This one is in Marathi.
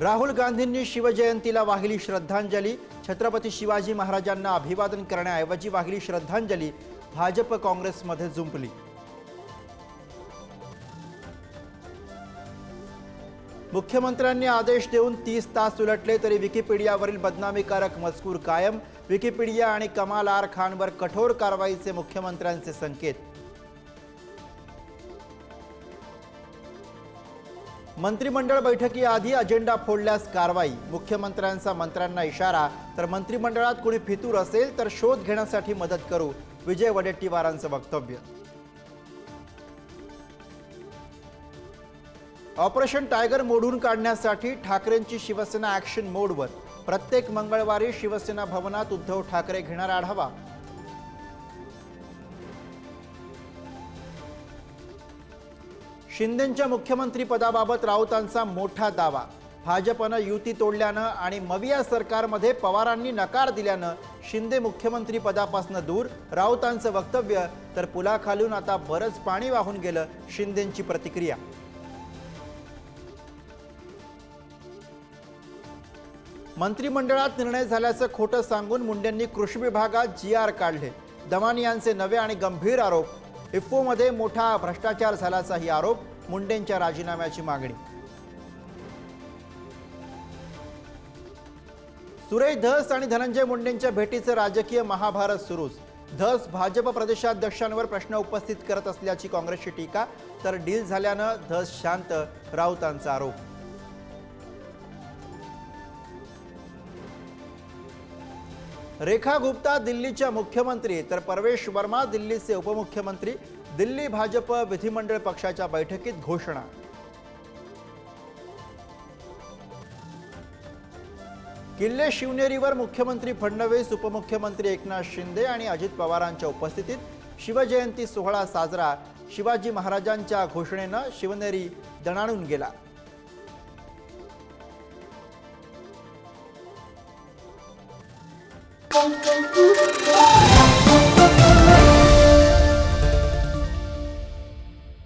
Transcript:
राहुल गांधींनी शिवजयंतीला वाहिली श्रद्धांजली। छत्रपती शिवाजी महाराजांना अभिवादन करण्याऐवजी वाहिली श्रद्धांजली। भाजप काँग्रेसमध्ये जुंपली। मुख्यमंत्र्यांनी आदेश देऊन 30 तास उलटले तरी विकिपीडियावरील बदनामीकारक मजकूर कायम। विकिपीडिया आणि कमाल आर खानवर कठोर कारवाईचे मुख्यमंत्र्यांचे संकेत। मंत्रिमंडळ बैठकीआधी अजेंडा फोडल्यास कारवाई। मुख्यमंत्र्यांचा मंत्र्यांना इशारा। तर मंत्रिमंडळात कोणी फितूर असेल तर शोध घेण्यासाठी मदत करू। विजय वडेट्टीवारांचं वक्तव्य। ऑपरेशन टायगर मोडून काढण्यासाठी ठाकरेंची शिवसेना ॲक्शन मोडवर। प्रत्येक मंगळवारी शिवसेना भवनात उद्धव ठाकरे घेणार आढावा। शिंदेंच्या मुख्यमंत्री पदाबाबत राऊतांचा मोठा दावा। भाजपनं युती तोडल्यानं आणि मविया सरकारमध्ये पवारांनी नकार दिल्यानं शिंदे मुख्यमंत्री पदापासून दूर। राऊतांचं वक्तव्य। तर पुलाखालून आता बरंच पाणी वाहून गेलं, शिंदेंची प्रतिक्रिया। मंत्रिमंडळात निर्णय झाल्याचं खोटं सांगून मुंडेंनी कृषी विभागात GR काढले। दमानी यांचे नवे आणि गंभीर आरोप। इफ्फोमध्ये मोठा भ्रष्टाचार झाल्याचाही आरोप। मुंडेंच्या राजीनाम्याची मागणी। सुरेश धस आणि धनंजय मुंडेंच्या भेटीचं राजकीय महाभारत सुरूच। धस भाजप प्रदेशाध्यक्षांवर प्रश्न उपस्थित करत असल्याची काँग्रेसची टीका। तर डील झाल्यानं धस शांत, राऊतांचा आरोप। रेखा गुप्ता दिल्लीच्या मुख्यमंत्री तर परवेश वर्मा दिल्लीचे उपमुख्यमंत्री। दिल्ली भाजप विधिमंडळ पक्षाच्या बैठकीत घोषणा। किल्ले शिवनेरीवर मुख्यमंत्री फडणवीस, उपमुख्यमंत्री एकनाथ शिंदे आणि अजित पवारांच्या उपस्थितीत शिवजयंती सोहळा साजरा। शिवाजी महाराजांच्या घोषणेनं शिवनेरी दणाणून गेला। Thank you.